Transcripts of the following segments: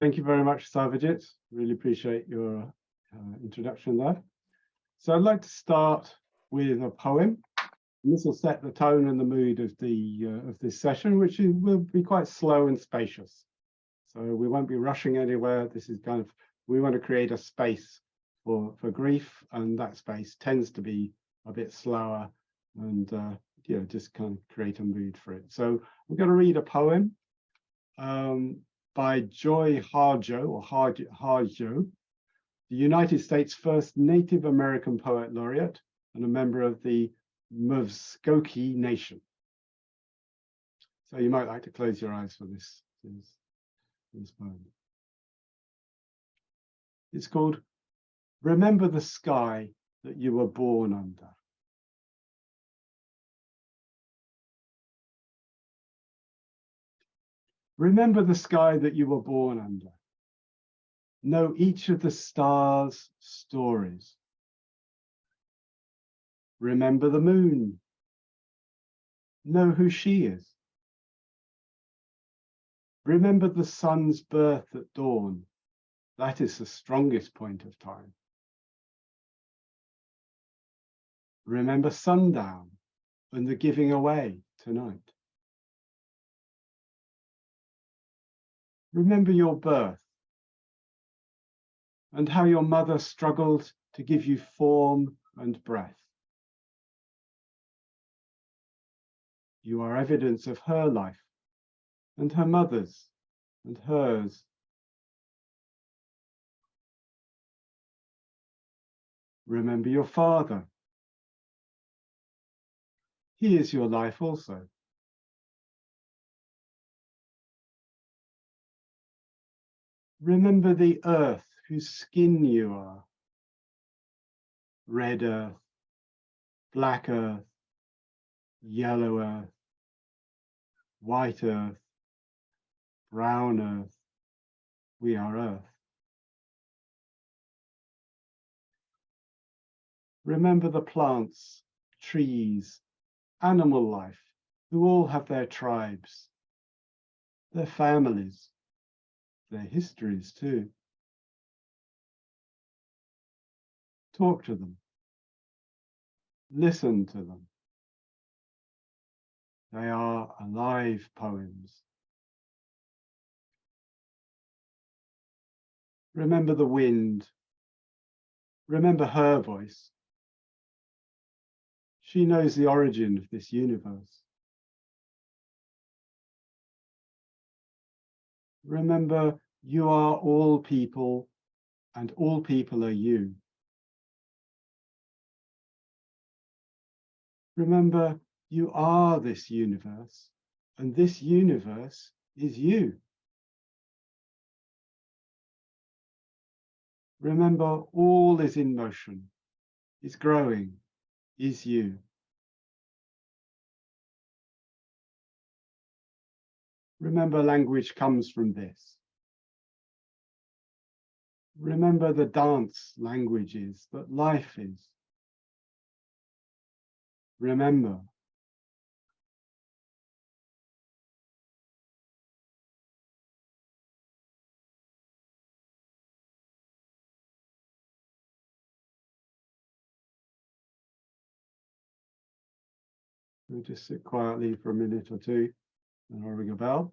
Thank you very much, Sarvajit. Really appreciate your introduction there. So I'd like to start with a poem. And this will set the tone and the mood of this session, which will be quite slow and spacious. So we won't be rushing anywhere. This is we want to create a space for grief, and that space tends to be a bit slower and just kind of create a mood for it. So I'm going to read a poem by Joy Harjo, the United States' first Native American poet laureate and a member of the Muskoka Nation. So you might like to close your eyes for this poem. It's called Remember the Sky That You Were Born Under. Remember the sky that you were born under. Know each of the stars' stories. Remember the moon. Know who she is. Remember the sun's birth at dawn. That is the strongest point of time. Remember sundown and the giving away tonight. Remember your birth and how your mother struggled to give you form and breath. You are evidence of her life and her mother's and hers. Remember your father. He is your life also. Remember the earth whose skin you are. Red earth, black earth, yellow earth, white earth, brown earth. We are earth. Remember the plants, trees, animal life, who all have their tribes, their families, their histories too. Talk to them. Listen to them. They are alive poems. Remember the wind. Remember her voice. She knows the origin of this universe. Remember, you are all people, and all people are you. Remember, you are this universe, and this universe is you. Remember, all is in motion, is growing, is you. Remember, language comes from this. Remember the dance language is, that life is. Remember. We'll just sit quietly for a minute or two, and I'll ring a bell.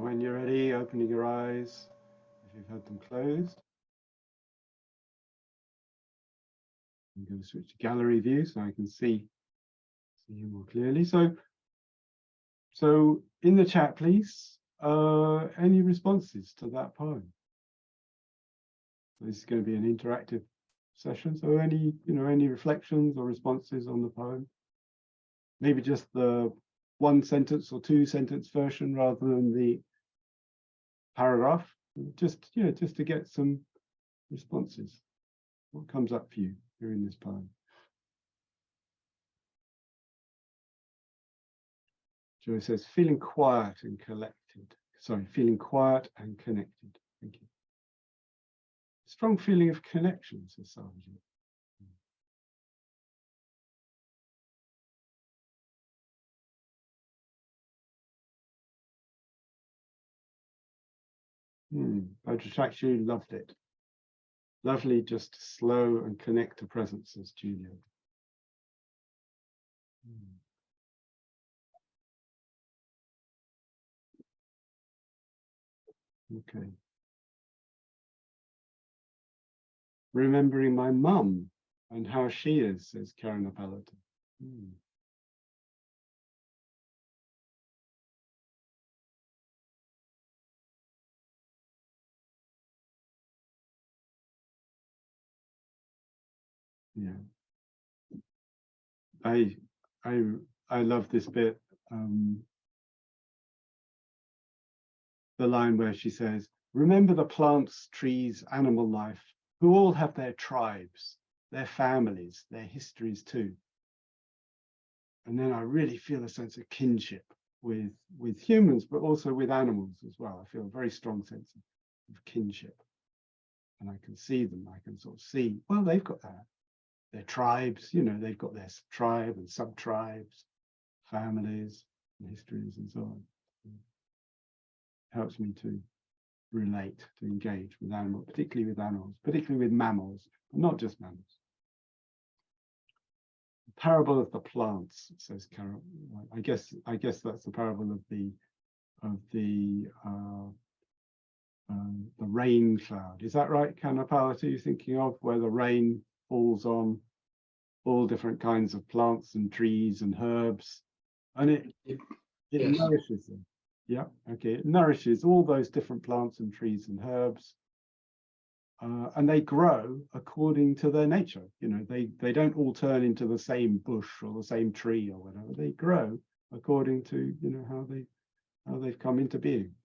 And when you're ready, opening your eyes, if you've had them closed. I'm going to switch to gallery view so I can see you more clearly. So in the chat, please, any responses to that poem? This is going to be an interactive session. So any reflections or responses on the poem? Maybe just the 1 sentence or 2 sentence version rather than the paragraph. Just to get some responses. What comes up for you hearing this poem? Joy says, feeling quiet and collected. Sorry, feeling quiet and connected. Thank you. Strong feeling of connection, says Sarvajit. Bhadrachakshu loved it. Lovely, just to slow and connect to presence, says Julia. Okay. Remembering my mum and how she is, says Karen Appellata. Yeah. I love this bit. The line where she says, remember the plants, trees, animal life, who all have their tribes, their families, their histories too. And then I really feel a sense of kinship with humans, but also with animals as well. I feel a very strong sense of kinship. And I can see them, I can sort of see, well, they've got their tribes, they've got their tribe and sub-tribes, families, and histories and so on. Helps me to relate, to engage with animals, particularly with mammals, but not just mammals. The parable of the plants, says Carol. I guess that's the parable of the rain cloud. Is that right, Kanapalata? Are you thinking of where the rain falls on all different kinds of plants and trees and herbs, and it yes. Nourishes them. Yeah, okay. It nourishes all those different plants and trees and herbs, and they grow according to their nature. They don't all turn into the same bush or the same tree or whatever. They grow according to how they've come into being.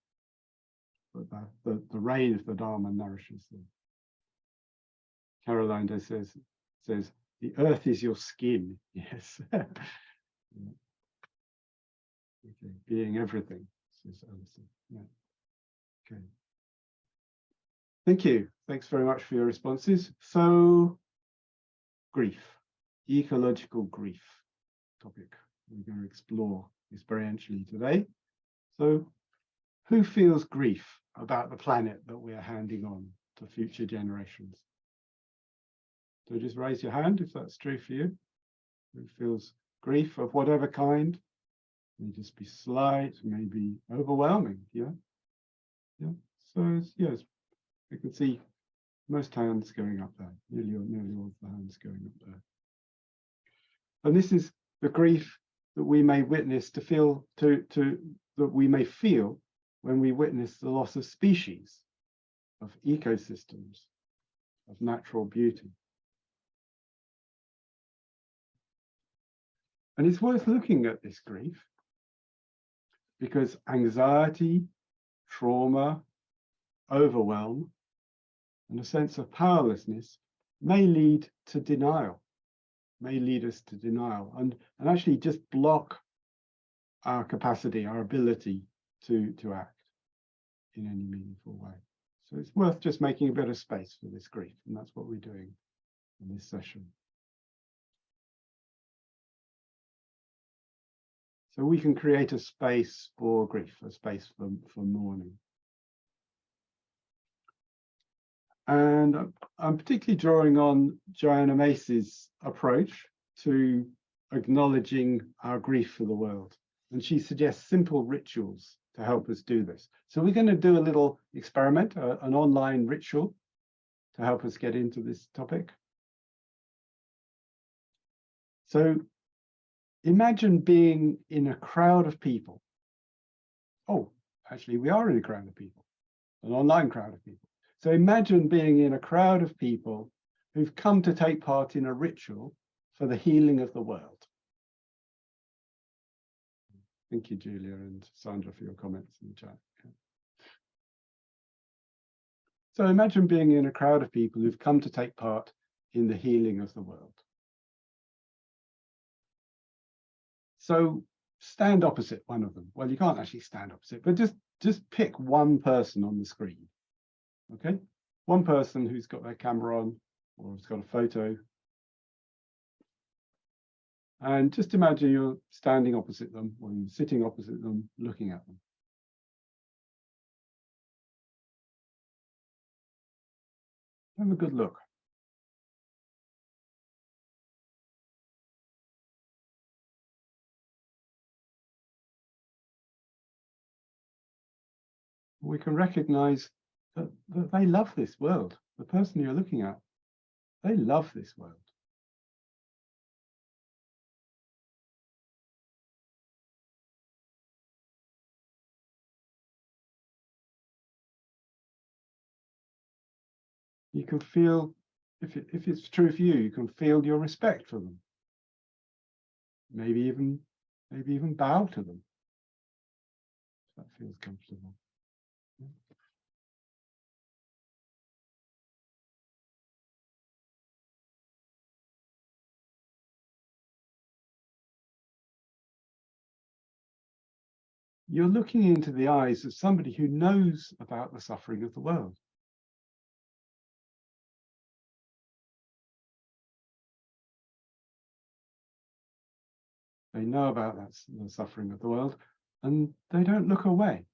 But the rain of the Dharma nourishes them. Caroline says the earth is your skin. Yes. Okay. Being everything. Yeah. Okay. Thank you. Thanks very much for your responses. So, grief, ecological grief topic we're going to explore experientially today. So, who feels grief about the planet that we're handing on to future generations? So just raise your hand if that's true for you. Who feels grief of whatever kind? May just be slight, maybe overwhelming. Yeah. So yes, I can see most hands going up there. Nearly all of the hands going up there. And this is the grief that we may witness that we may feel when we witness the loss of species, of ecosystems, of natural beauty. And it's worth looking at this grief because anxiety, trauma, overwhelm, and a sense of powerlessness may lead to denial, may lead us to denial, and actually just block our capacity, our ability to act in any meaningful way. So it's worth just making a bit of space for this grief, and that's what we're doing in this session. So we can create a space for grief, a space for mourning. And I'm particularly drawing on Joanna Macy's approach to acknowledging our grief for the world. And she suggests simple rituals to help us do this. So we're going to do a little experiment, an online ritual to help us get into this topic. So imagine being in a crowd of people. Oh, actually, we are in a crowd of people, an online crowd of people. So imagine being in a crowd of people who've come to take part in a ritual for the healing of the world. Thank you, Julia and Sandra, for your comments in the chat. So imagine being in a crowd of people who've come to take part in the healing of the world. So stand opposite one of them. Well, you can't actually stand opposite, but just pick one person on the screen. Okay, one person who's got their camera on or has got a photo. And just imagine you're standing opposite them or you're sitting opposite them, looking at them. Have a good look. We can recognize that they love this world. The person you're looking at, they love this world. You can feel, if it's true for you, you can feel your respect for them. Maybe even bow to them. That feels comfortable. You're looking into the eyes of somebody who knows about the suffering of the world. They know about the suffering of the world, and they don't look away.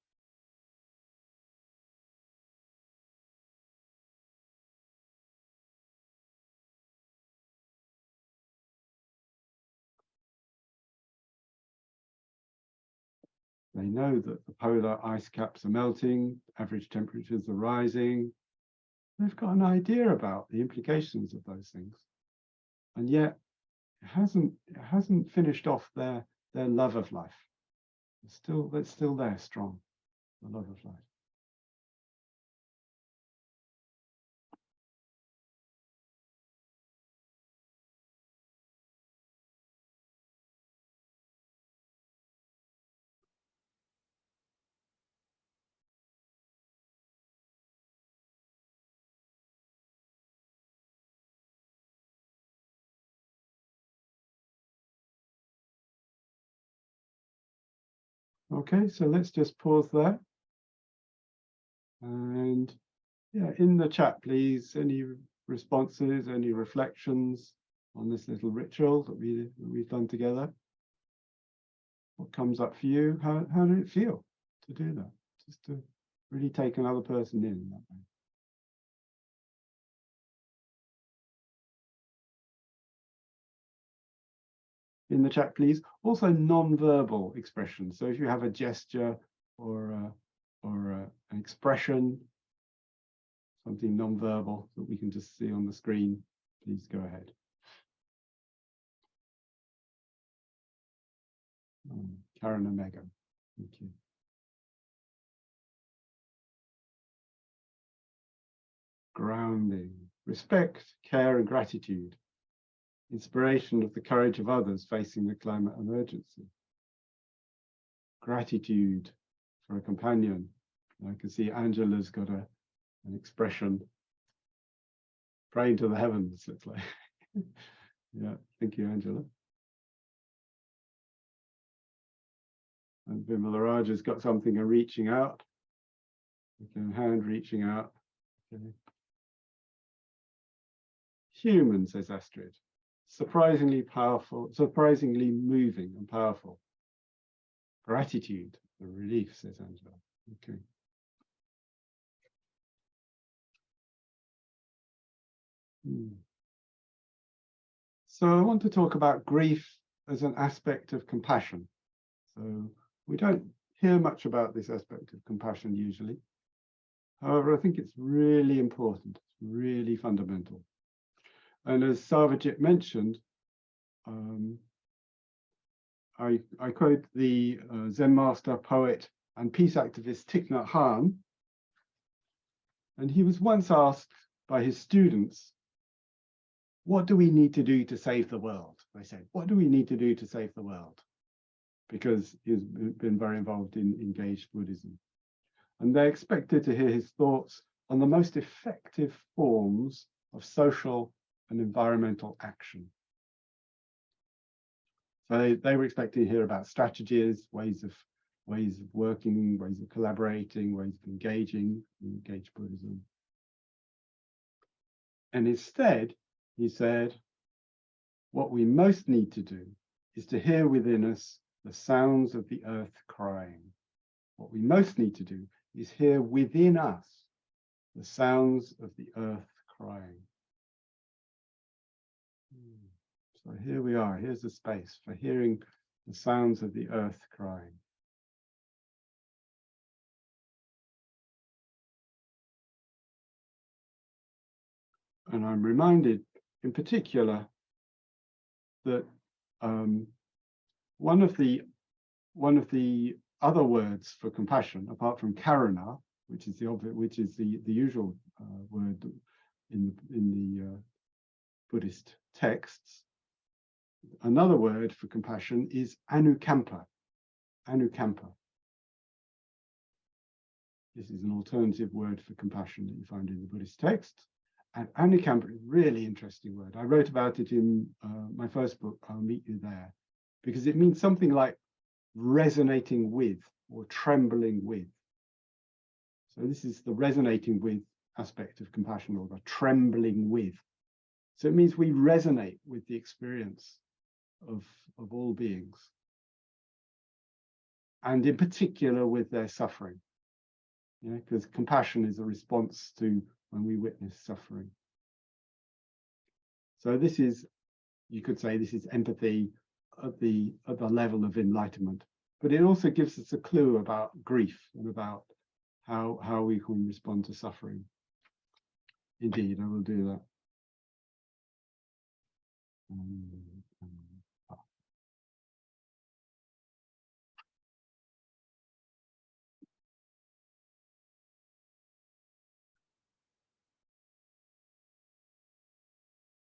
They know that the polar ice caps are melting, average temperatures are rising. They've got an idea about the implications of those things. And yet it hasn't finished off their love of life. It's still there, strong, the love of life. Okay, so let's just pause there. And yeah, in the chat, please, any responses, any reflections on this little ritual that we've done together? What comes up for you? How did it feel to do that? Just to really take another person in that way. In the chat, please. Also, non-verbal expressions. So if you have a gesture or an expression, something non-verbal that we can just see on the screen, please go ahead. Karen and Megan, thank you. Grounding, respect, care, and gratitude. Inspiration of the courage of others facing the climate emergency. Gratitude for a companion. I can see Angela's got an expression. Praying to the heavens, looks like. Yeah, thank you, Angela. And Vimala Raja's got something, a reaching out. Okay, hand reaching out. Okay. Human, says Astrid. Surprisingly powerful, surprisingly moving and powerful. Gratitude, a relief, says Angela. Okay. So I want to talk about grief as an aspect of compassion. So we don't hear much about this aspect of compassion usually. However, I think it's really important, really fundamental. And as Sarvajit mentioned, I quote the Zen master, poet, and peace activist Thich Nhat Hanh, and he was once asked by his students, what do we need to do to save the world? They said, what do we need to do to save the world? Because he's been very involved in engaged Buddhism. And they expected to hear his thoughts on the most effective forms of social and environmental action. So they were expecting to hear about strategies, ways of working, ways of collaborating, ways of engaging in engaged Buddhism. And instead, he said, what we most need to do is to hear within us the sounds of the earth crying. What we most need to do is hear within us the sounds of the earth crying. So here we are, here's the space for hearing the sounds of the earth crying. And I'm reminded in particular that one of the other words for compassion, apart from karuna, which is the usual word in the Buddhist texts, another word for compassion is anukampa. Anukampa. This is an alternative word for compassion that you find in the Buddhist texts. And anukampa is a really interesting word. I wrote about it in my first book, I'll Meet You There, because it means something like resonating with or trembling with. So this is the resonating with aspect of compassion, or the trembling with. So it means we resonate with the experience of all beings, and in particular with their suffering. Because compassion is a response to when we witness suffering. So this is, you could say, this is empathy at the level of enlightenment, but it also gives us a clue about grief and about how we can respond to suffering. Indeed, I will do that.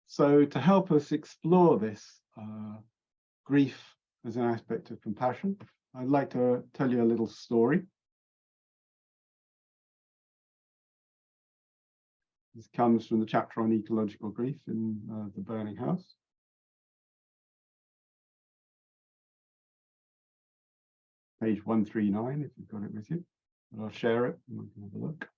So to help us explore this grief as an aspect of compassion, I'd like to tell you a little story. This comes from the chapter on ecological grief in The Burning House. Page 139, if you've got it with you. But I'll share it and we can have a look.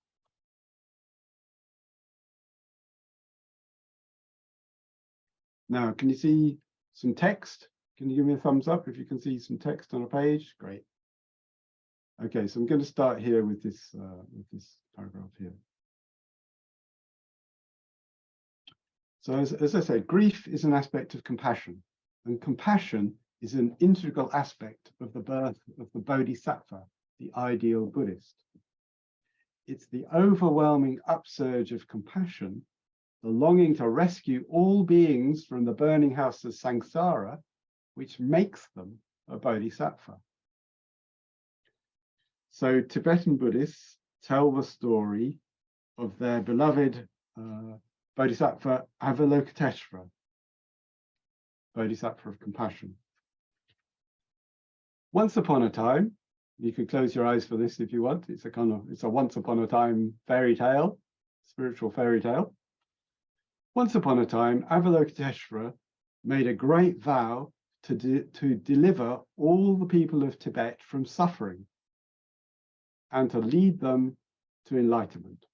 Now, can you see some text? Can you give me a thumbs up if you can see some text on a page? Great. Okay, so I'm going to start here with this paragraph here. So as I said, grief is an aspect of compassion, and compassion is an integral aspect of the birth of the Bodhisattva, the ideal Buddhist. It's the overwhelming upsurge of compassion, the longing to rescue all beings from the burning house of samsara, which makes them a Bodhisattva. So Tibetan Buddhists tell the story of their beloved Bodhisattva Avalokiteshvara, Bodhisattva of compassion. Once upon a time, you could close your eyes for this if you want. It's a once upon a time fairy tale, spiritual fairy tale. Once upon a time, Avalokiteshvara made a great vow to deliver all the people of Tibet from suffering and to lead them to enlightenment.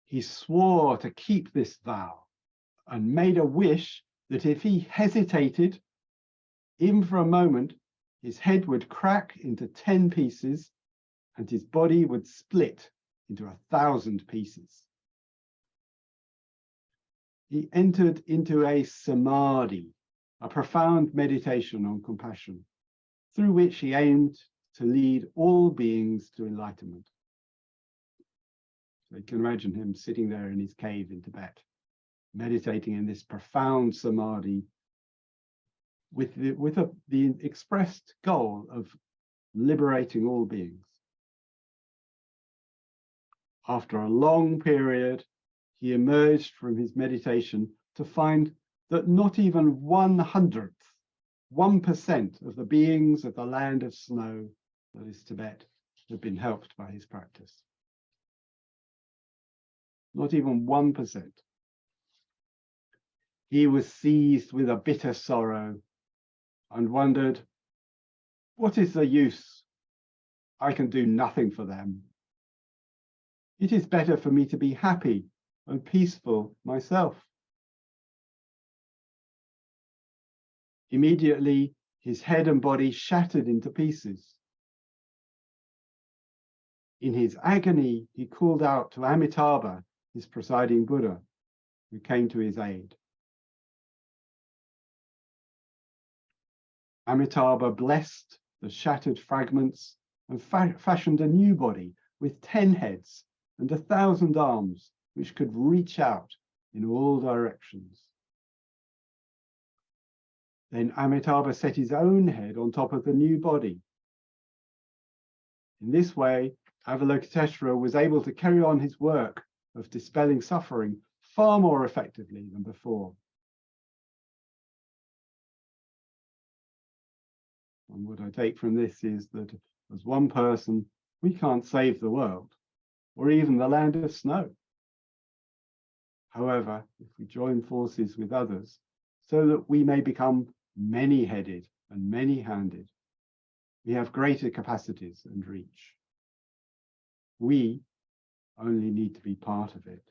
He swore to keep this vow and made a wish that if he hesitated, even for a moment, his head would crack into 10 pieces and his body would split into 1,000 pieces. He entered into a samadhi, a profound meditation on compassion. through which he aimed to lead all beings to enlightenment. So you can imagine him sitting there in his cave in Tibet, meditating in this profound samadhi with the expressed goal of liberating all beings. After a long period, he emerged from his meditation to find that not even 1/100th, 1% of the beings of the land of snow, that is Tibet, had been helped by his practice. Not even 1%. He was seized with a bitter sorrow and wondered, what is the use? I can do nothing for them. It is better for me to be happy and peaceful myself. Immediately, his head and body shattered into pieces. In his agony, he called out to Amitabha, his presiding Buddha, who came to his aid. Amitabha blessed the shattered fragments and fashioned a new body with 10 heads and 1,000 arms, which could reach out in all directions. Then Amitabha set his own head on top of the new body. In this way, Avalokiteshvara was able to carry on his work of dispelling suffering far more effectively than before. And what I take from this is that as one person, we can't save the world or even the land of snow. However, if we join forces with others so that we may become many-headed and many-handed, we have greater capacities and reach. We only need to be part of it.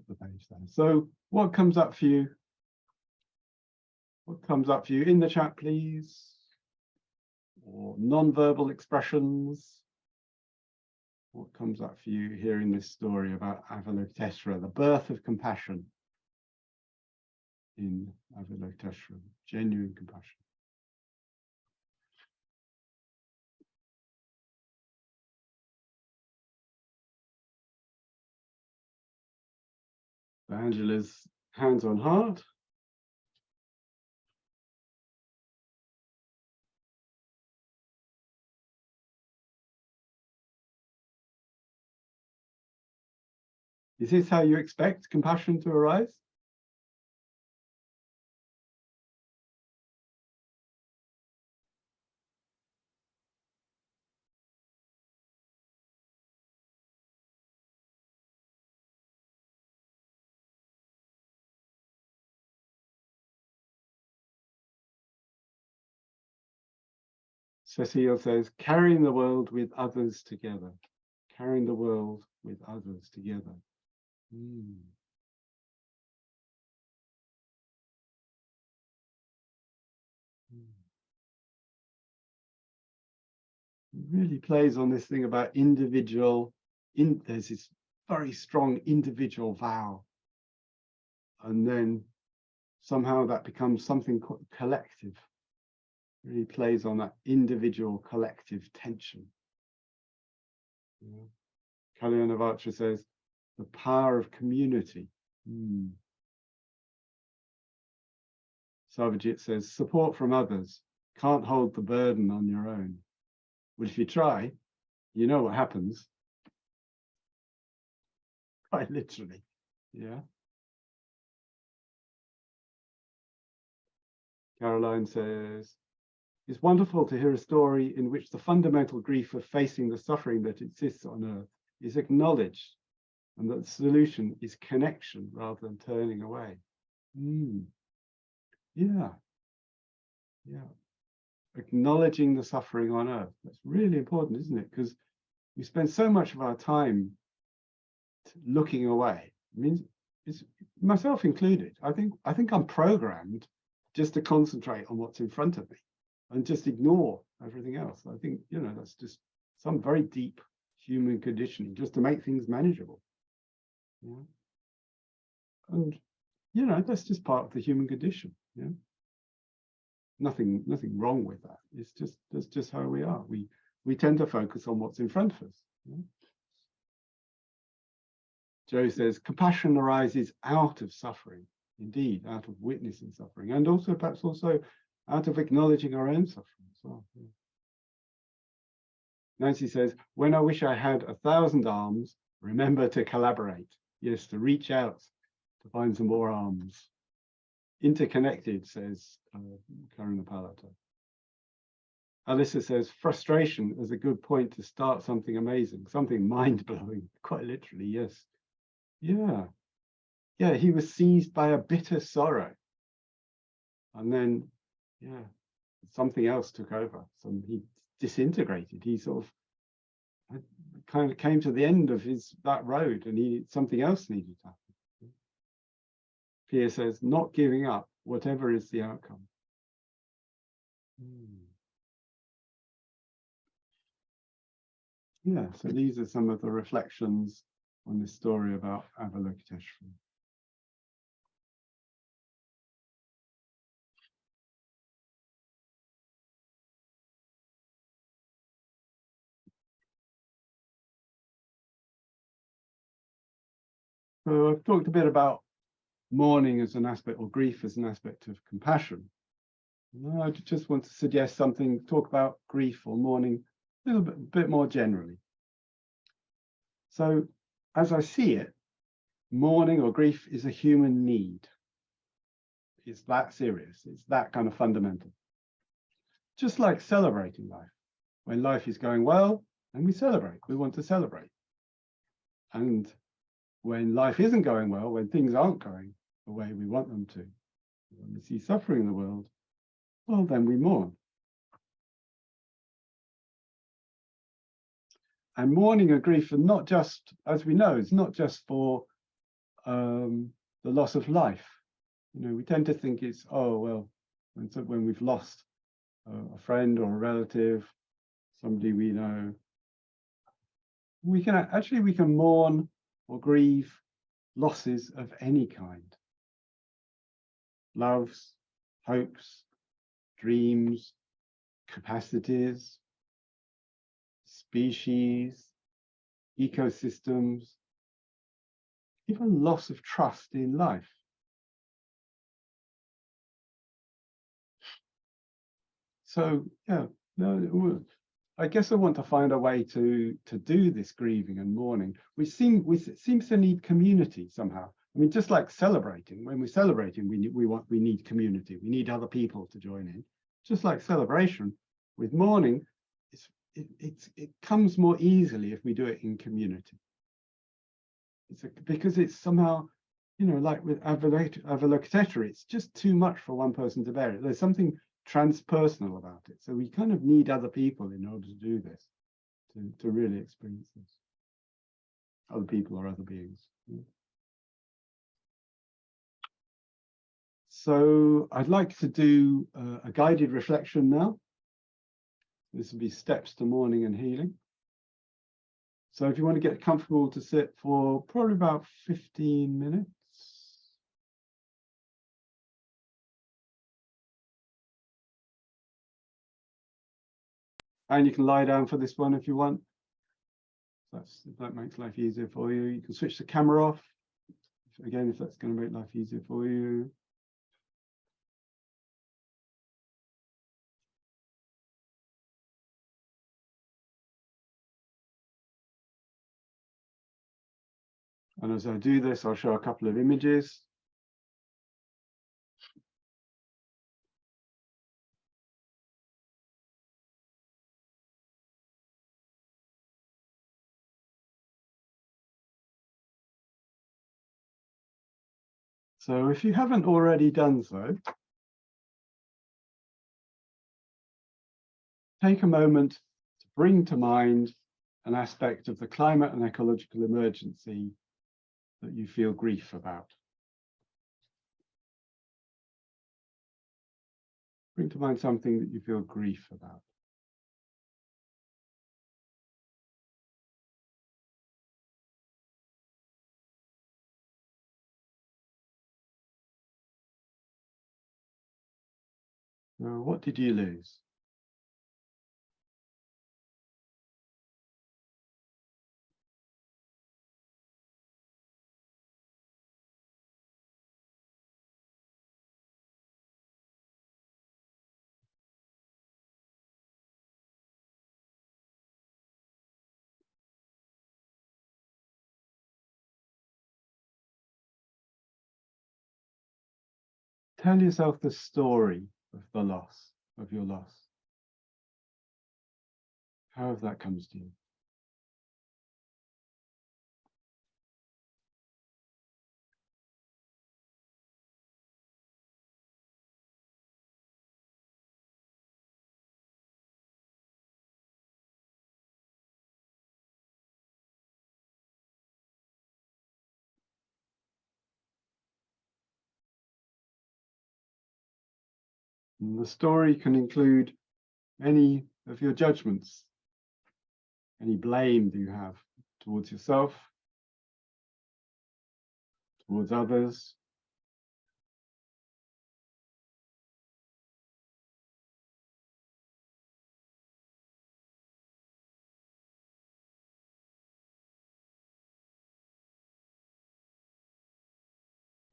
The page there. So what comes up for you? What comes up for you in the chat, please? Or non-verbal expressions? What comes up for you hearing this story about Avalokiteshvara, the birth of compassion in Avalokiteshvara, genuine compassion? Angela's hands on heart. Is this how you expect compassion to arise? Cecile says, carrying the world with others together. Carrying the world with others together. It really plays on this thing about individual, there's this very strong individual vow. And then somehow that becomes something collective. Really plays on that individual collective tension. Kalyanavatra says, the power of community. Savajit says, support from others, can't hold the burden on your own. Well, if you try, you know what happens. Quite literally, yeah. Caroline says, it's wonderful to hear a story in which the fundamental grief of facing the suffering that exists on earth is acknowledged and that the solution is connection rather than turning away. Yeah. Acknowledging the suffering on earth. That's really important, isn't it? Because we spend so much of our time looking away. It means it's myself included. I think I'm programmed just to concentrate on what's in front of me and just ignore everything else. I think, that's just some very deep human conditioning just to make things manageable. Yeah. And you know, that's just part of the human condition. Yeah, nothing wrong with that. It's just that's just how we are. We tend to focus on what's in front of us. Yeah? Joe says compassion arises out of suffering, indeed, out of witnessing suffering, and also perhaps also out of acknowledging our own suffering as well. Yeah. Nancy says, when I wish I had 1,000 arms, remember to collaborate. Yes, to reach out, to find some more arms. Interconnected, says Karuna Palata. Alyssa says, frustration is a good point to start something amazing, something mind-blowing, quite literally, yes. Yeah, yeah, he was seized by a bitter sorrow. And then, yeah, something else took over. So he disintegrated. He sort of kind of came to the end of that road, and something else needed to happen. Pierre says, not giving up, whatever is the outcome. Yeah, so these are some of the reflections on this story about Avalokiteshvara. So I've talked a bit about mourning as an aspect, or grief as an aspect of compassion. I just want to suggest something, talk about grief or mourning a little bit more generally. So as I see it, mourning or grief is a human need. It's that serious. It's that kind of fundamental. Just like celebrating life. When life is going well, and we celebrate, we want to celebrate. And when life isn't going well, when things aren't going the way we want them to, when we see suffering in the world, well, then we mourn. And mourning and grief are not just, as we know, it's not just for the loss of life. You know, we tend to think it's, oh, well, when we've lost a friend or a relative, somebody we know, we can mourn or grieve losses of any kind. Loves, hopes, dreams, capacities, species, ecosystems, even loss of trust in life. So yeah, no, I guess I want to find a way to do this grieving and mourning. We seems to need community somehow. I mean, just like celebrating, when we're celebrating, we need community. We need other people to join in. Just like celebration, with mourning, it comes more easily if we do it in community. Because it's somehow, you know, like with Avalokiteshvara, it's just too much for one person to bear it. There's something transpersonal about it. So we kind of need other people in order to do this, to really experience this. Other people or other beings. So I'd like to do a guided reflection now. This will be steps to mourning and healing. So if you want to get comfortable to sit for probably about 15 minutes. And you can lie down for this one if you want. If that makes life easier for you. You can switch the camera off. Again, if that's going to make life easier for you. And as I do this, I'll show a couple of images. So if you haven't already done so, take a moment to bring to mind an aspect of the climate and ecological emergency that you feel grief about. Bring to mind something that you feel grief about. So what did you lose? Tell yourself the story of the loss, of your loss. However that comes to you. And the story can include any of your judgments, any blame that you have towards yourself, towards others.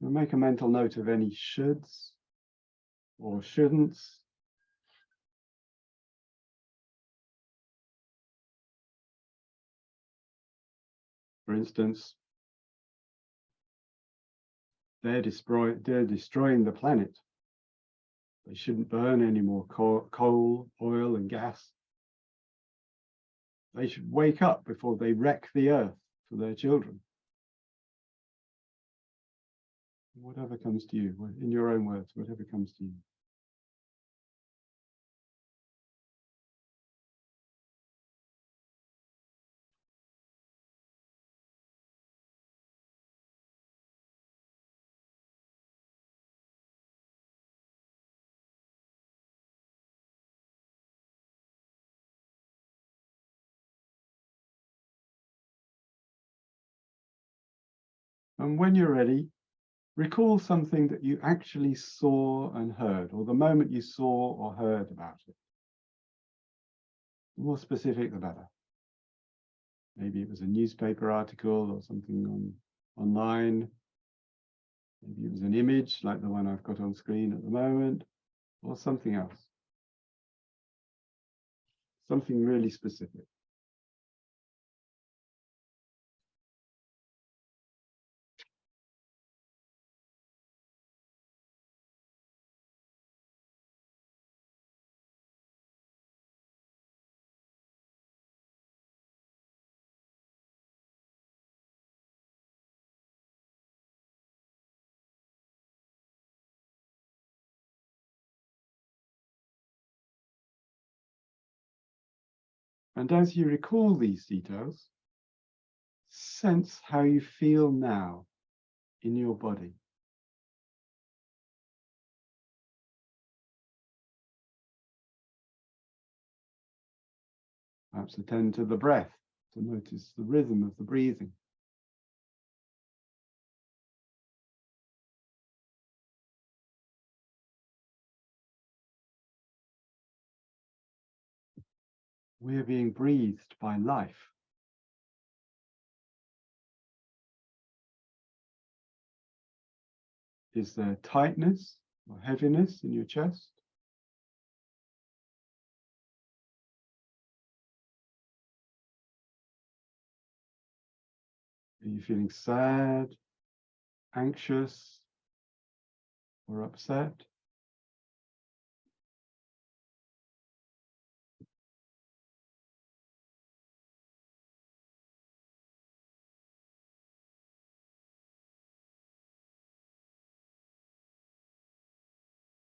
And make a mental note of any shoulds or shouldn'ts. For instance, they're destroying the planet. They shouldn't burn any more coal, oil, and gas. They should wake up before they wreck the earth for their children. Whatever comes to you, in your own words, whatever comes to you. And when you're ready, recall something that you actually saw and heard, or the moment you saw or heard about it. The more specific, the better. Maybe it was a newspaper article or something online. Maybe it was an image like the one I've got on screen at the moment, or something else. Something really specific. And as you recall these details, sense how you feel now in your body. Perhaps attend to the breath to notice the rhythm of the breathing. We are being breathed by life. Is there tightness or heaviness in your chest? Are you feeling sad, anxious, or upset?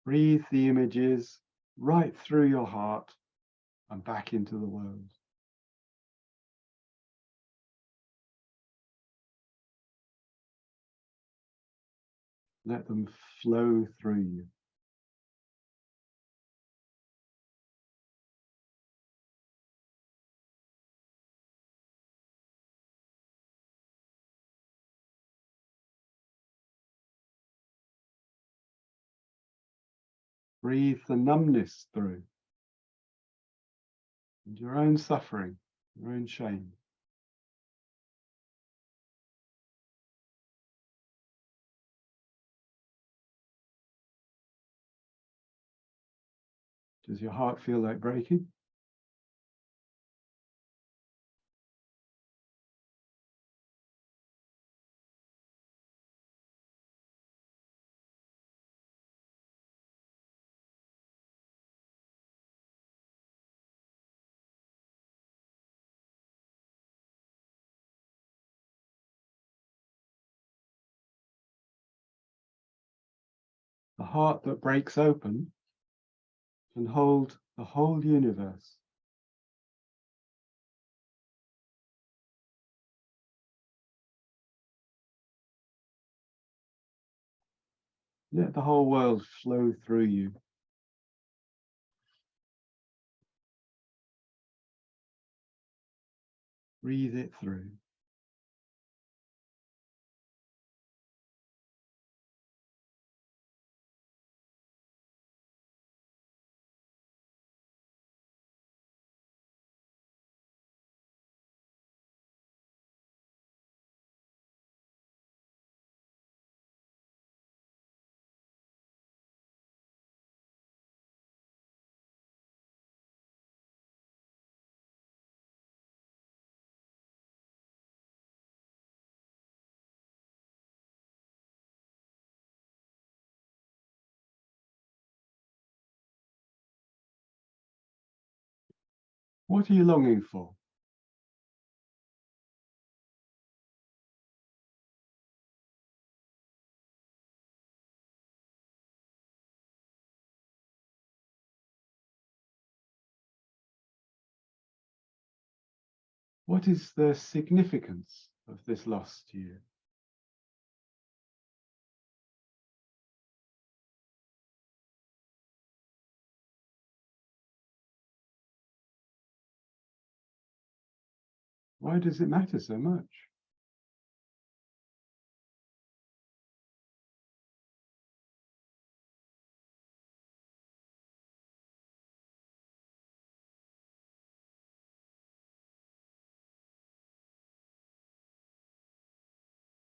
Breathe the images right through your heart and back into the world. Let them flow through you. Breathe the numbness through, and your own suffering, your own shame. Does your heart feel like breaking? The heart that breaks open can hold the whole universe. Let the whole world flow through you. Breathe it through. What are you longing for? What is the significance of this loss to you? Why does it matter so much?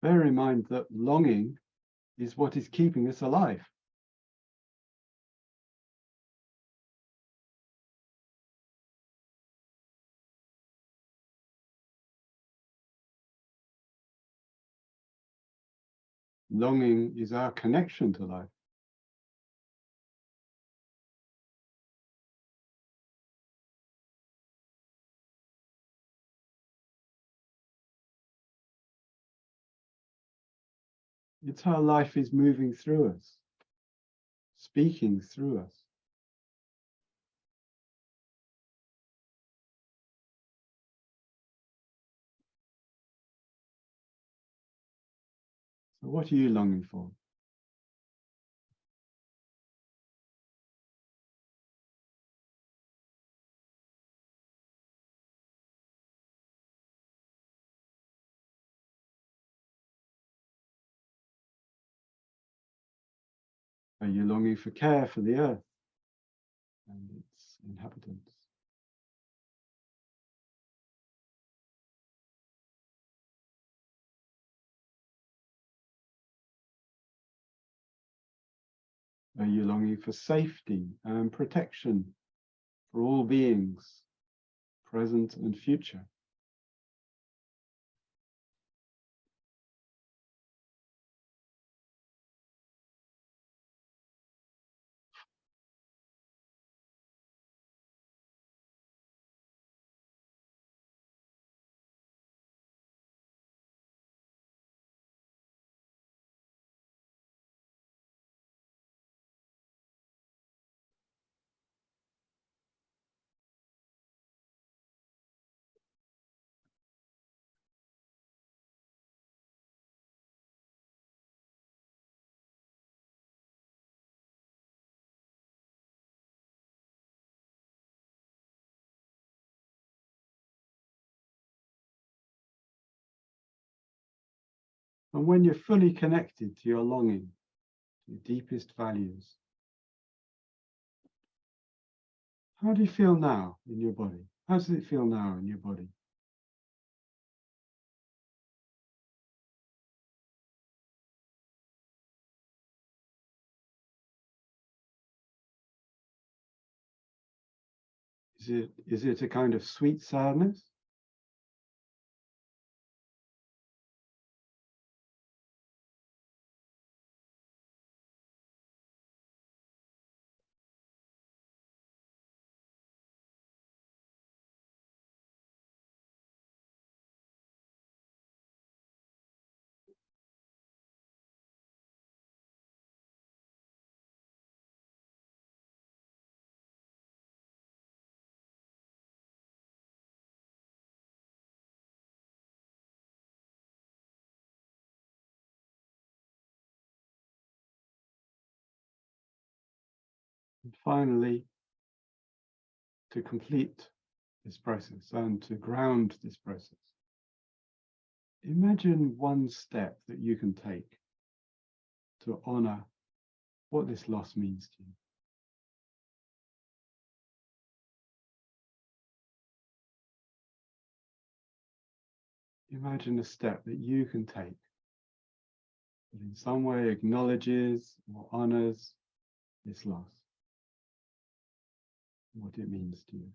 Bear in mind that longing is what is keeping us alive. Longing is our connection to life. It's how life is moving through us, speaking through us. So what are you longing for? Are you longing for care for the earth and its inhabitants? Are you longing for safety and protection for all beings, present and future? And when you're fully connected to your longing, to your deepest values, How do you feel now in your body? How does it feel now in your body? Is it a kind of sweet sadness? And finally, to complete this process and to ground this process, imagine one step that you can take to honor what this loss means to you. Imagine a step that you can take that in some way acknowledges or honors this loss, what it means to you.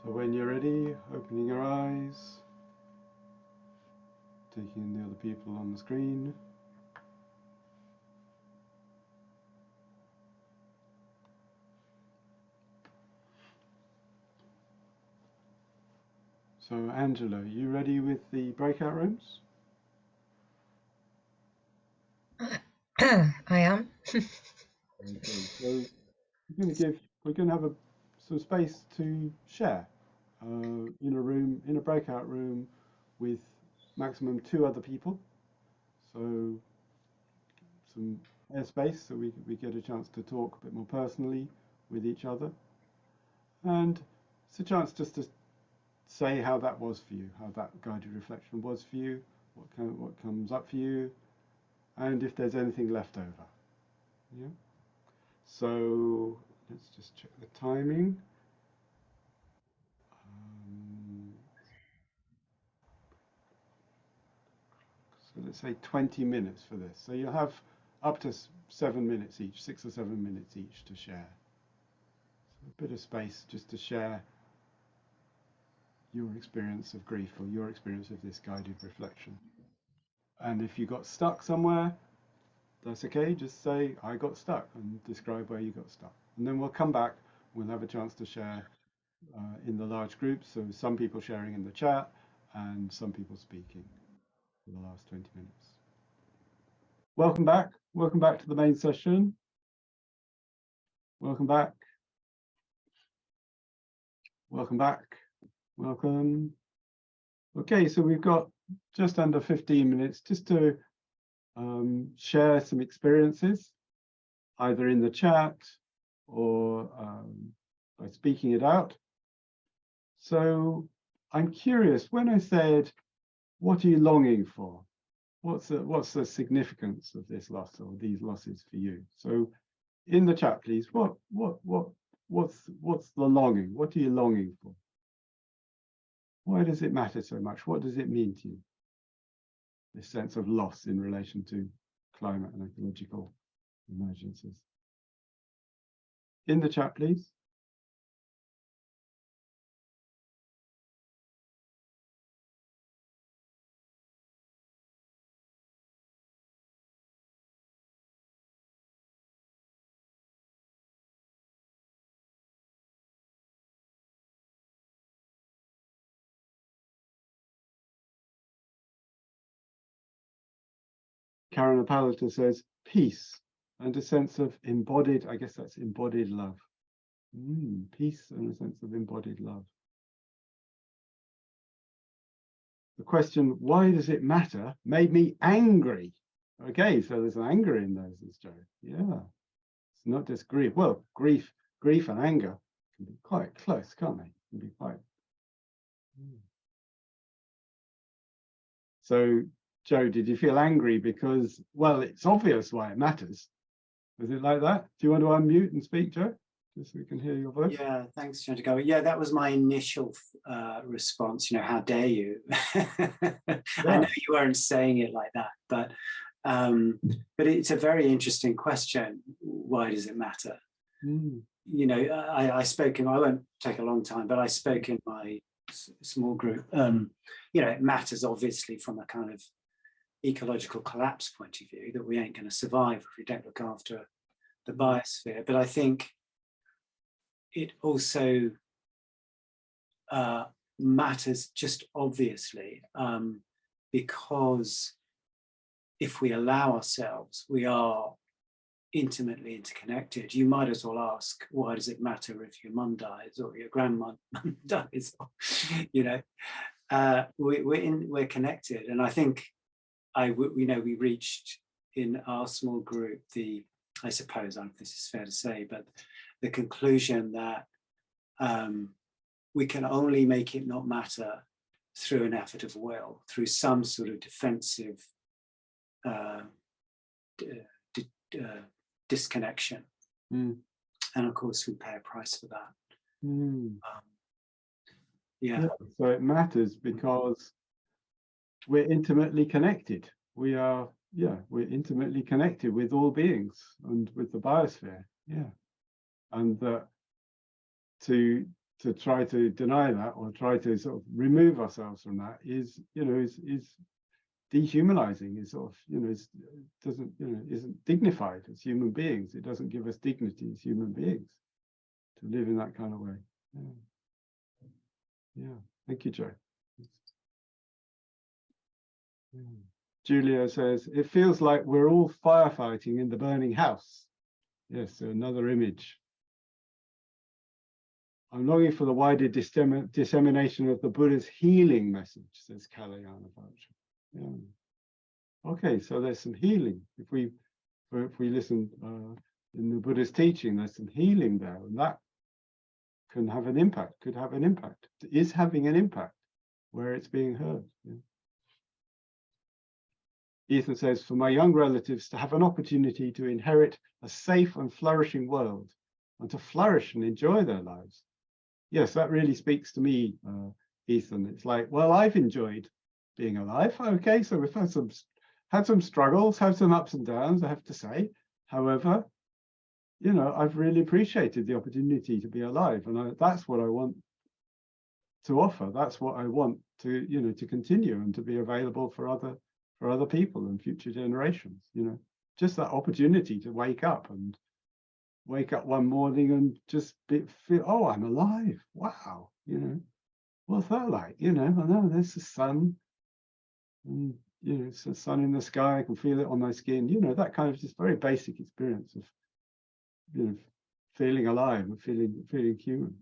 So when you're ready, opening your eyes, taking in the other people on the screen. So Angela, are you ready with the breakout rooms? I am. Okay, so we're going to have some space to share in a room, in a breakout room with maximum 2 other people. So some airspace so we get a chance to talk a bit more personally with each other. And it's a chance just to say how that was for you, how that guided reflection was for you, what comes up for you, and if there's anything left over. Yeah. So let's just check the timing. Um, so let's say 20 minutes for this. So you'll have up to 7 minutes each, 6 or 7 minutes each to share. So a bit of space just to share your experience of grief or your experience of this guided reflection. And if you got stuck somewhere, that's okay. Just say, I got stuck and describe where you got stuck. And then we'll come back. We'll have a chance to share in the large groups. So some people sharing in the chat and some people speaking for the last 20 minutes. welcome back. Welcome back to the main session. Welcome back. Welcome back. Welcome. Okay, so we've got just under 15 minutes just to share some experiences, either in the chat or by speaking it out. So I'm curious, when I said, what are you longing for? What's the significance of this loss or these losses for you? So in the chat, please, what's the longing? What are you longing for? Why does it matter so much? What does it mean to you? This sense of loss in relation to climate and ecological emergencies. In the chat, please. Karen Apalita says, peace and a sense of embodied, I guess that's embodied love. Peace and a sense of embodied love. The question, why does it matter, made me angry. Okay, so there's an anger in those, Joe. Yeah, it's not just grief. Well, grief and anger can be quite close, can't they? Can be quite. So, Joe, did you feel angry because, well, it's obvious why it matters. Was it like that? Do you want to unmute and speak, Joe? Just so we can hear your voice. Yeah, thanks, Chantigo. Yeah, that was my initial response. You know, how dare you? I know you weren't saying it like that, but it's a very interesting question. Why does it matter? You know, I spoke in, I won't take a long time, but I spoke in my small group. You know, it matters obviously from a kind of ecological collapse point of view, that we ain't going to survive if we don't look after the biosphere. But I think it also matters just obviously because if we allow ourselves, we are intimately interconnected. You might as well ask, why does it matter if your mum dies or your grandma dies? You know, we're connected, and I think we reached in our small group I suppose, I don't know if this is fair to say, but the conclusion that we can only make it not matter through an effort of will, through some sort of defensive disconnection. And of course, we pay a price for that. Yeah. So it matters because we're intimately connected. We're intimately connected with all beings and with the biosphere. Yeah. And that to try to deny that or try to sort of remove ourselves from that is dehumanizing, is sort of, isn't dignified as human beings. It doesn't give us dignity as human beings to live in that kind of way. Yeah. Thank you, Joe. Julia says, it feels like we're all firefighting in the burning house. Yes, so another image. I'm longing for the wider dissemination of the Buddha's healing message, says Kalyana Vacha. Yeah. Okay, so there's some healing. If we listen in the Buddha's teaching, there's some healing there, and that can have an impact, could have an impact, is having an impact where it's being heard. Yeah. Ethan says, for my young relatives to have an opportunity to inherit a safe and flourishing world and to flourish and enjoy their lives. Yes, that really speaks to me, Ethan. It's like, well, I've enjoyed being alive. Okay, so we've had some struggles, had some ups and downs, I have to say. However, you know, I've really appreciated the opportunity to be alive, and that's what I want to offer. That's what I want to, you know, to continue and to be available for other people and future generations. You know, just that opportunity to wake up one morning and just feel, oh, I'm alive. Wow, you know, what's that like? You know, I know there's the sun, and you know, it's the sun in the sky, I can feel it on my skin, you know, that kind of just very basic experience of, you know, feeling alive and feeling human.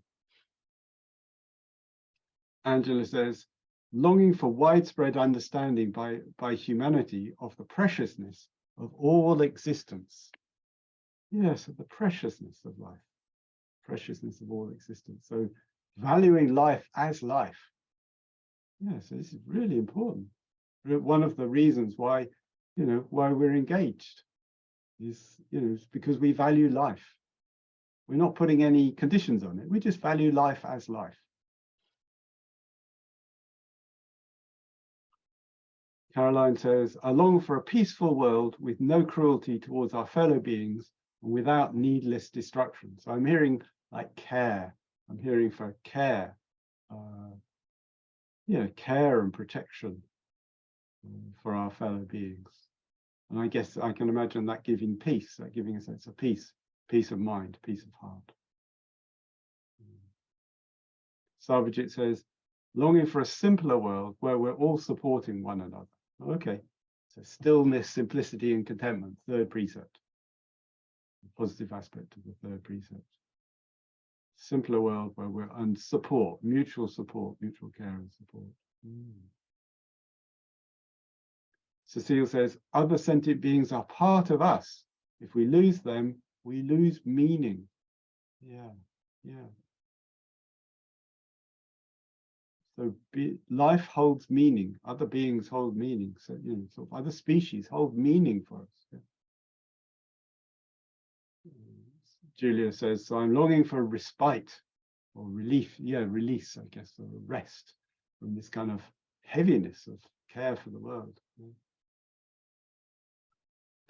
Angela says, longing for widespread understanding by humanity of the preciousness of all existence. Yes, of the preciousness of life, preciousness of all existence. So valuing life as life. Yeah, so this is really important. One of the reasons why, you know, why we're engaged is, you know, it's because we value life. We're not putting any conditions on it. We just value life as life. Caroline says, I long for a peaceful world with no cruelty towards our fellow beings and without needless destruction. So I'm hearing like care. I'm hearing for care, care and protection for our fellow beings. And I guess I can imagine that giving peace, that giving a sense of peace, peace of mind, peace of heart. Sarvajit says, longing for a simpler world where we're all supporting one another. Okay, so stillness, simplicity, and contentment, third precept. The positive aspect of the third precept. Simpler world where we're on support, mutual care and support. Cecile says, other sentient beings are part of us. If we lose them, we lose meaning. Yeah. So life holds meaning. Other beings hold meaning. So, you know, sort of other species hold meaning for us. Yeah. Julia says, so I'm longing for respite or relief. Yeah, release, I guess, or rest from this kind of heaviness of care for the world. Yeah.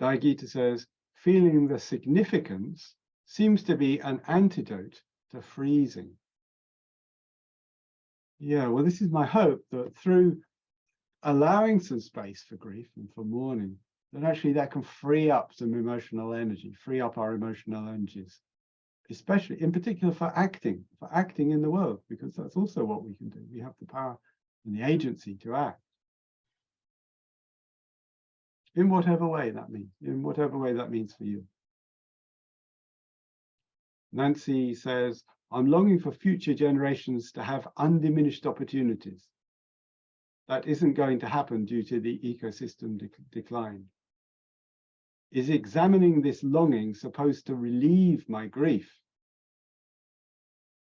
Dayagita says, feeling the significance seems to be an antidote to freezing. Yeah, well, this is my hope that through allowing some space for grief and for mourning, that actually that can free up some emotional energy, free up our emotional energies, especially in particular for acting in the world, because that's also what we can do. We have the power and the agency to act. In whatever way that means for you. Nancy says, I'm longing for future generations to have undiminished opportunities. That isn't going to happen due to the ecosystem decline. Is examining this longing supposed to relieve my grief?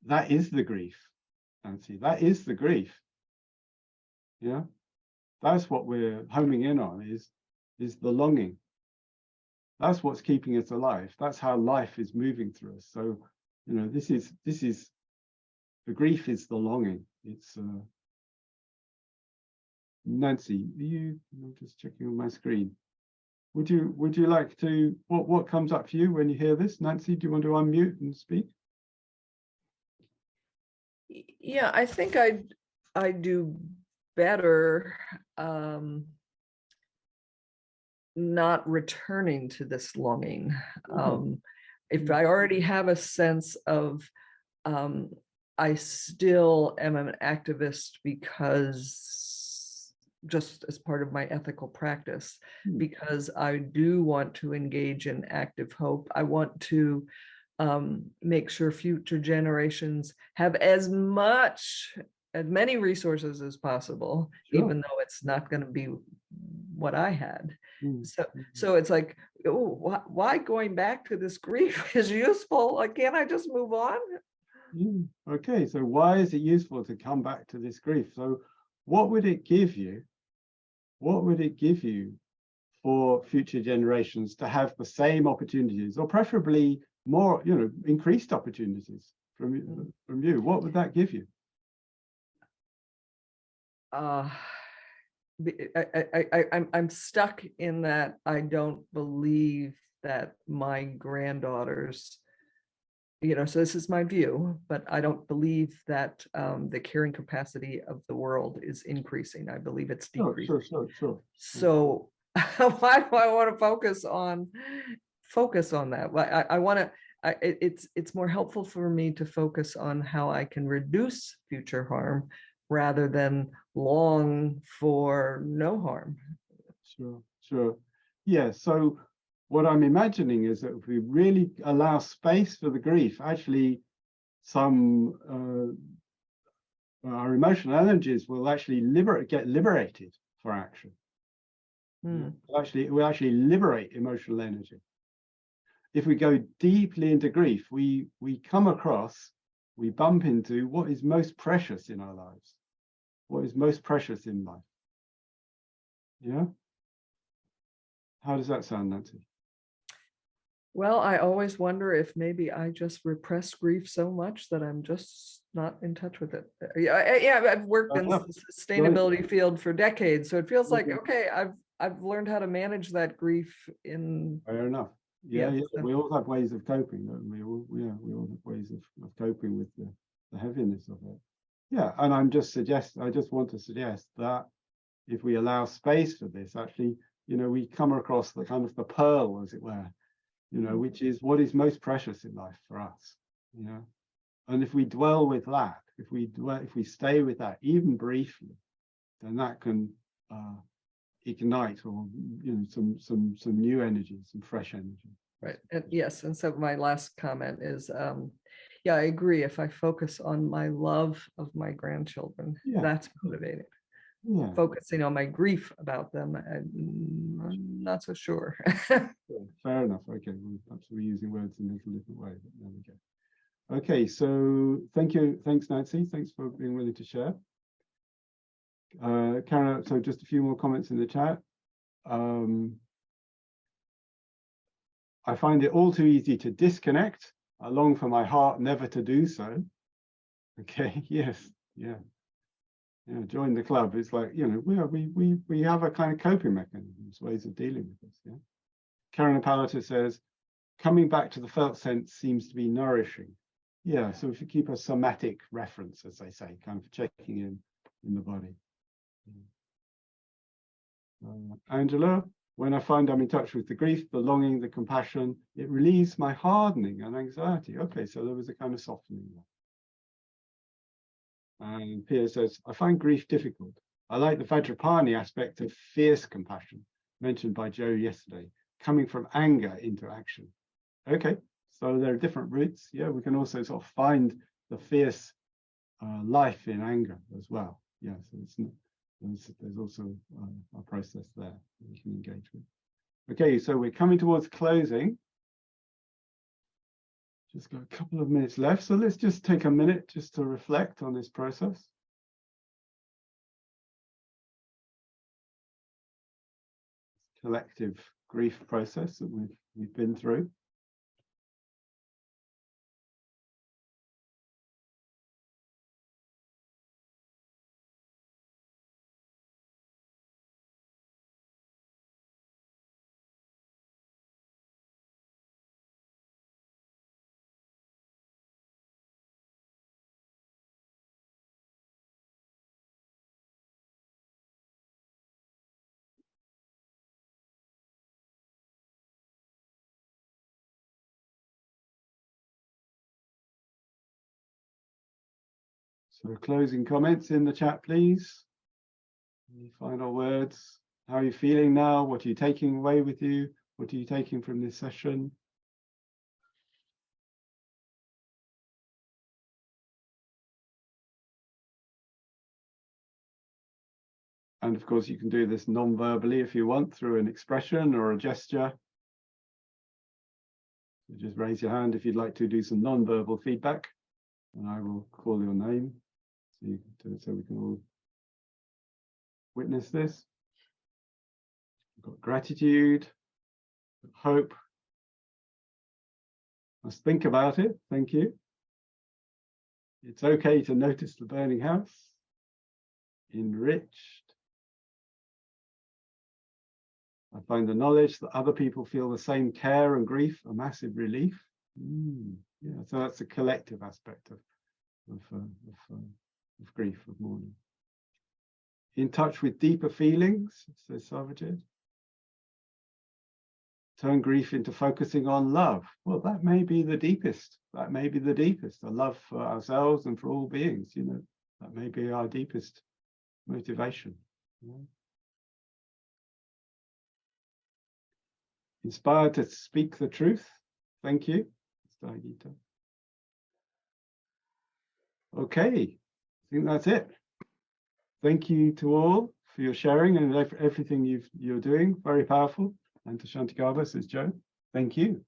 That is the grief, Nancy, that is the grief. Yeah, that's what we're homing in on, is the longing. That's what's keeping us alive. That's how life is moving through us. So, you know, this is the grief is the longing. It's Nancy, I'm just checking on my screen. Would you like to, what comes up for you when you hear this? Nancy, do you want to unmute and speak? Yeah, I think I do better not returning to this longing. If I already have a sense of I still am an activist because just as part of my ethical practice, because I do want to engage in active hope. I want to make sure future generations have as many resources as possible, Sure. even though it's not going to be what I had. So it's like, oh, why going back to this grief is useful? Like, can't I just move on? Okay, so why is it useful to come back to this grief? So what would it give you? What would it give you for future generations to have the same opportunities, or preferably more, you know, increased opportunities from you? What would that give you? I'm stuck in that I don't believe that my granddaughters, you know, so this is my view, but I don't believe that the caring capacity of the world is increasing. I believe it's decreasing. Sure. So why do I want to focus on that? Well, I want to. It's more helpful for me to focus on how I can reduce future harm rather than long for no harm. Sure. Yeah, so what I'm imagining is that if we really allow space for the grief, actually our emotional energies will actually get liberated for action. Hmm. We'll actually liberate emotional energy. If we go deeply into grief, we bump into what is most precious in our lives, what is most precious in life. Yeah. How does that sound, Nancy? Well, I always wonder if maybe I just repress grief so much that I'm just not in touch with it. Yeah, I've worked in the sustainability field for decades, so it feels like, okay, I've learned how to manage that grief in. Fair enough. Yeah. We all have ways of coping, don't we? We all have ways of coping with the heaviness of it. Yeah, and I just want to suggest that if we allow space for this, actually, we come across the kind of the pearl, as it were, which is what is most precious in life for us, and if we dwell with that, if we stay with that even briefly, then that can ignite or some new energy, some fresh energy. Right. And yes, and so my last comment is yeah, I agree. If I focus on my love of my grandchildren, that's motivating. Yeah. Focusing on my grief about them, I'm not so sure. Fair enough. Okay, well, perhaps we're using words in a little different way, but there we go. Okay, so thank you. Thanks, Nancy. Thanks for being willing to share. Karen, so just a few more comments in the chat. I find it all too easy to disconnect. I long for my heart never to do so. Okay, yes, yeah. Join the club. It's like, we have a kind of coping mechanisms, ways of dealing with this. Yeah. Karen Pallitter says, coming back to the felt sense seems to be nourishing. Yeah, so if you keep a somatic reference, as they say, kind of checking in the body. Angela, when I find I'm in touch with the grief, the longing, the compassion, it relieves my hardening and anxiety. Okay, so there was a kind of softening there. And Pia says, I find grief difficult. I like the Vajrapani aspect of fierce compassion mentioned by Joe yesterday, coming from anger into action. Okay, so there are different routes. Yeah, we can also sort of find the fierce life in anger as well. Yeah, so there's also a process there that we can engage with. Okay, so we're coming towards closing. Just got a couple of minutes left, so let's just take a minute just to reflect on this process. Collective grief process that we've been through. So closing comments in the chat, please. Any final words? How are you feeling now? What are you taking away with you? What are you taking from this session? And of course, you can do this non-verbally if you want, through an expression or a gesture. So just raise your hand if you'd like to do some non-verbal feedback, and I will call your name so we can all witness this. We've got gratitude, hope. Let's think about it. Thank you. It's okay to notice the burning house. Enriched. I find the knowledge that other people feel the same care and grief a massive relief. Yeah, so that's a collective aspect of grief, of mourning. In touch with deeper feelings, says Sarvajit. Turn grief into focusing on love. Well, that may be the deepest. That may be the deepest. A love for ourselves and for all beings. That may be our deepest motivation. inspired to speak the truth. Thank you. Okay, I think that's it. Thank you to all for your sharing and everything you're doing. Very powerful. And to Shantagarbha, says Joe. Thank you.